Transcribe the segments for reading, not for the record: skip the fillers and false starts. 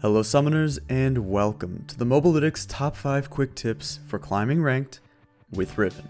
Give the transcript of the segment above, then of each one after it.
Hello summoners and welcome to the Mobalytics top 5 quick tips for climbing ranked with Riven.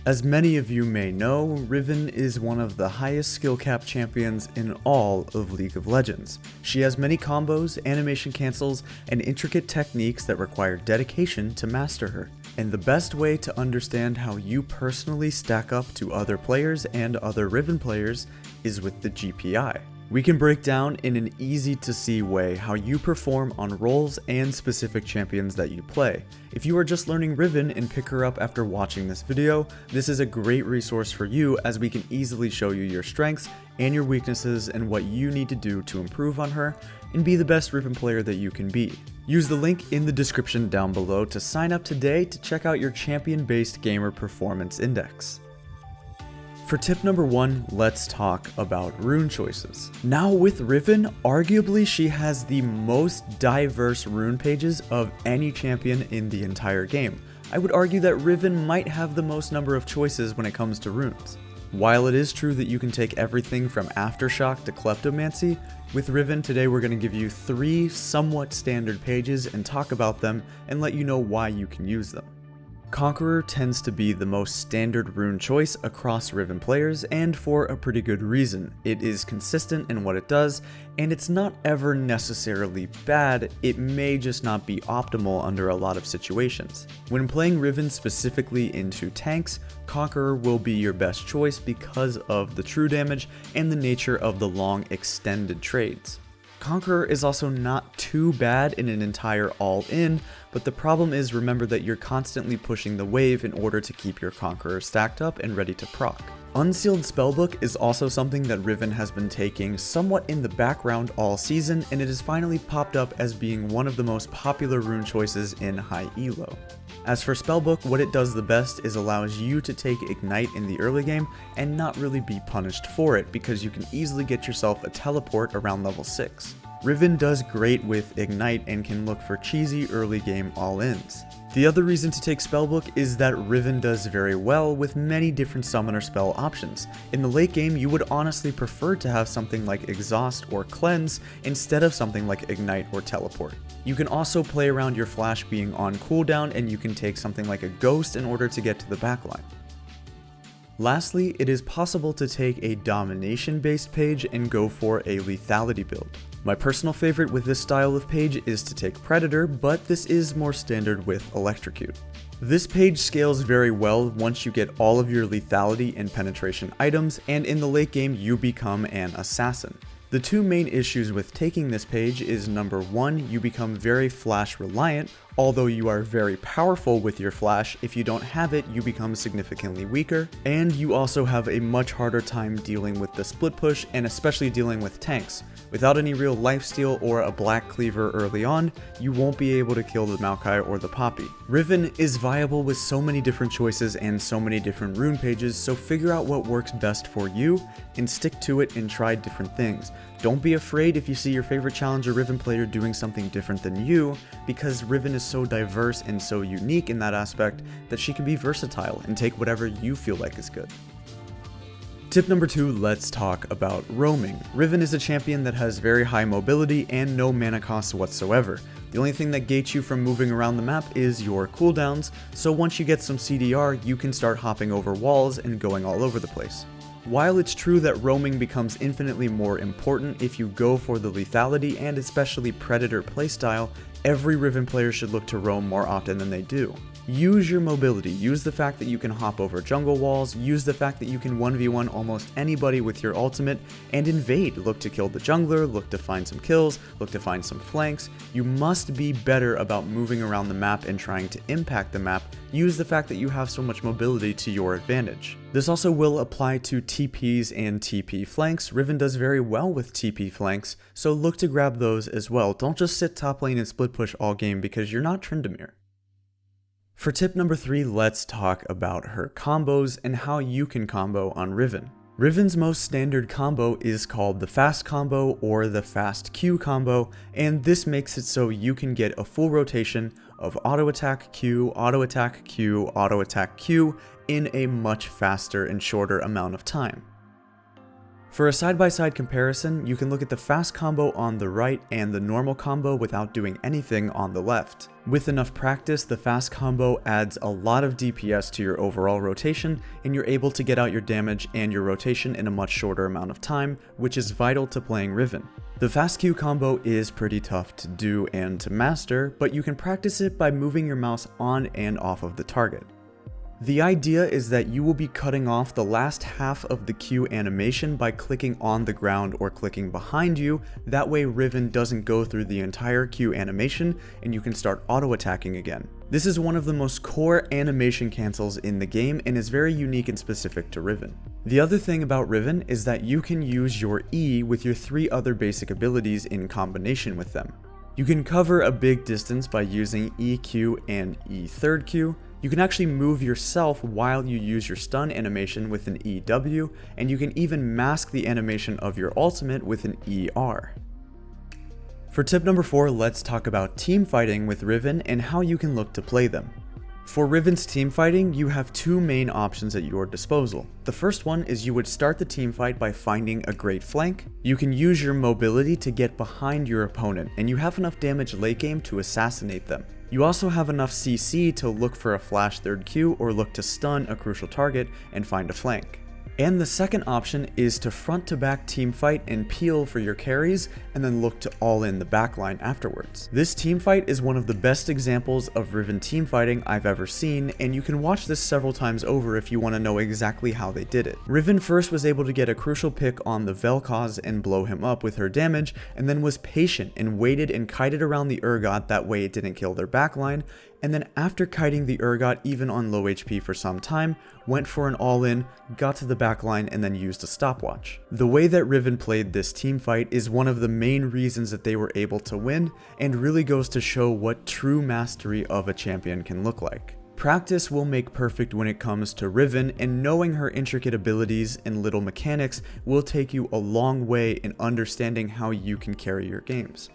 As many of you may know, Riven is one of the highest skill cap champions in all of League of Legends. She has many combos, animation cancels, and intricate techniques that require dedication to master her. And the best way to understand how you personally stack up to other players and other Riven players is with the GPI. We can break down in an easy to see way how you perform on roles and specific champions that you play. If you are just learning Riven and pick her up after watching this video, this is a great resource for you as we can easily show you your strengths and your weaknesses and what you need to do to improve on her and be the best Riven player that you can be. Use the link in the description down below to sign up today to check out your champion-based gamer performance index. For tip number 1, let's talk about rune choices. Now with Riven, arguably she has the most diverse rune pages of any champion in the entire game. I would argue that Riven might have the most number of choices when it comes to runes. While it is true that you can take everything from Aftershock to Kleptomancy, with Riven today we're going to give you 3 somewhat standard pages and talk about them and let you know why you can use them. Conqueror tends to be the most standard rune choice across Riven players, and for a pretty good reason. It is consistent in what it does, and it's not ever necessarily bad, it may just not be optimal under a lot of situations. When playing Riven specifically into tanks, Conqueror will be your best choice because of the true damage and the nature of the long extended trades. Conqueror is also not too bad in an entire all-in, but the problem is remember that you're constantly pushing the wave in order to keep your Conqueror stacked up and ready to proc. Unsealed Spellbook is also something that Riven has been taking somewhat in the background all season, and it has finally popped up as being one of the most popular rune choices in high elo. As for Spellbook, what it does the best is allows you to take Ignite in the early game and not really be punished for it because you can easily get yourself a teleport around level 6. Riven does great with Ignite and can look for cheesy early game all-ins. The other reason to take Spellbook is that Riven does very well with many different summoner spell options. In the late game, you would honestly prefer to have something like Exhaust or Cleanse instead of something like Ignite or Teleport. You can also play around your flash being on cooldown, and you can take something like a Ghost in order to get to the backline. Lastly, it is possible to take a domination based page and go for a lethality build. My personal favorite with this style of page is to take Predator, but this is more standard with Electrocute. This page scales very well once you get all of your lethality and penetration items, and in the late game you become an assassin. The 2 main issues with taking this page is number 1, you become very flash reliant. Although you are very powerful with your flash, if you don't have it, you become significantly weaker, and you also have a much harder time dealing with the split push and especially dealing with tanks. Without any real lifesteal or a black cleaver early on, you won't be able to kill the Maokai or the Poppy. Riven is viable with so many different choices and so many different rune pages, so figure out what works best for you and stick to it and try different things. Don't be afraid if you see your favorite challenger Riven player doing something different than you, because Riven is so diverse and so unique in that aspect that she can be versatile and take whatever you feel like is good. Tip number 2, let's talk about roaming. Riven is a champion that has very high mobility and no mana cost whatsoever. The only thing that gates you from moving around the map is your cooldowns, so once you get some CDR, you can start hopping over walls and going all over the place. While it's true that roaming becomes infinitely more important if you go for the lethality and especially Predator playstyle, every Riven player should look to roam more often than they do. Use your mobility, use the fact that you can hop over jungle walls, use the fact that you can 1v1 almost anybody with your ultimate, and invade. Look to kill the jungler, look to find some kills, look to find some flanks. You must be better about moving around the map and trying to impact the map. Use the fact that you have so much mobility to your advantage. This also will apply to TPs and TP flanks. Riven does very well with TP flanks, so look to grab those as well. Don't just sit top lane and split push all game because you're not Tryndamere. For tip number 3, let's talk about her combos and how you can combo on Riven. Riven's most standard combo is called the fast combo or the fast Q combo, and this makes it so you can get a full rotation of auto attack Q, auto attack Q, auto attack Q in a much faster and shorter amount of time. For a side-by-side comparison, you can look at the fast combo on the right and the normal combo without doing anything on the left. With enough practice, the fast combo adds a lot of DPS to your overall rotation, and you're able to get out your damage and your rotation in a much shorter amount of time, which is vital to playing Riven. The fast Q combo is pretty tough to do and to master, but you can practice it by moving your mouse on and off of the target. The idea is that you will be cutting off the last half of the Q animation by clicking on the ground or clicking behind you. That way Riven doesn't go through the entire Q animation and you can start auto-attacking again. This is one of the most core animation cancels in the game and is very unique and specific to Riven. The other thing about Riven is that you can use your E with your 3 other basic abilities in combination with them. You can cover a big distance by using EQ and E3Q. You can actually move yourself while you use your stun animation with an EW, and you can even mask the animation of your ultimate with an ER. For tip number 4, let's talk about team fighting with Riven and how you can look to play them. For Riven's team fighting, you have 2 main options at your disposal. The first one is you would start the team fight by finding a great flank. You can use your mobility to get behind your opponent, and you have enough damage late game to assassinate them. You also have enough CC to look for a flash 3rd Q or look to stun a crucial target and find a flank. And the second option is to front to back team fight and peel for your carries and then look to all in the backline afterwards. This team fight is one of the best examples of Riven team fighting I've ever seen, and you can watch this several times over if you want to know exactly how they did it. Riven first was able to get a crucial pick on the Vel'Koz and blow him up with her damage, and then was patient and waited and kited around the Urgot, that way it didn't kill their backline, and then after kiting the Urgot even on low HP for some time, went for an all-in, got to the backline, and then used a stopwatch. The way that Riven played this team fight is one of the main reasons that they were able to win, and really goes to show what true mastery of a champion can look like. Practice will make perfect when it comes to Riven, and knowing her intricate abilities and little mechanics will take you a long way in understanding how you can carry your games.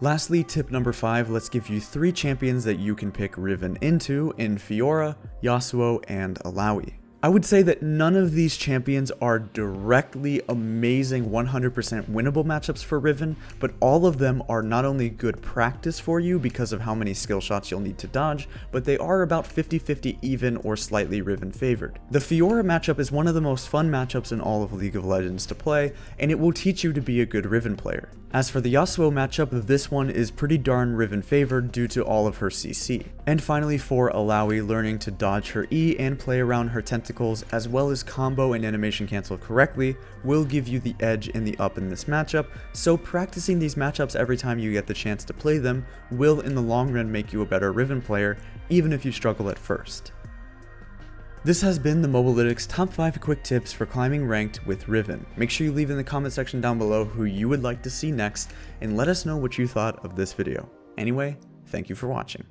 Lastly, tip number 5, let's give you 3 champions that you can pick Riven into in Fiora, Yasuo, and Alawi. I would say that none of these champions are directly amazing 100% winnable matchups for Riven, but all of them are not only good practice for you because of how many skill shots you'll need to dodge, but they are about 50-50 even or slightly Riven favored. The Fiora matchup is one of the most fun matchups in all of League of Legends to play, and it will teach you to be a good Riven player. As for the Yasuo matchup, this one is pretty darn Riven favored due to all of her CC. And finally for Alawi, learning to dodge her E and play around her tentacles as well as combo and animation cancel correctly will give you the edge in the up in this matchup, so practicing these matchups every time you get the chance to play them will in the long run make you a better Riven player, even if you struggle at first. This has been the Mobalytics top 5 quick tips for climbing ranked with Riven. Make sure you leave in the comment section down below who you would like to see next, and let us know what you thought of this video. Anyway, thank you for watching.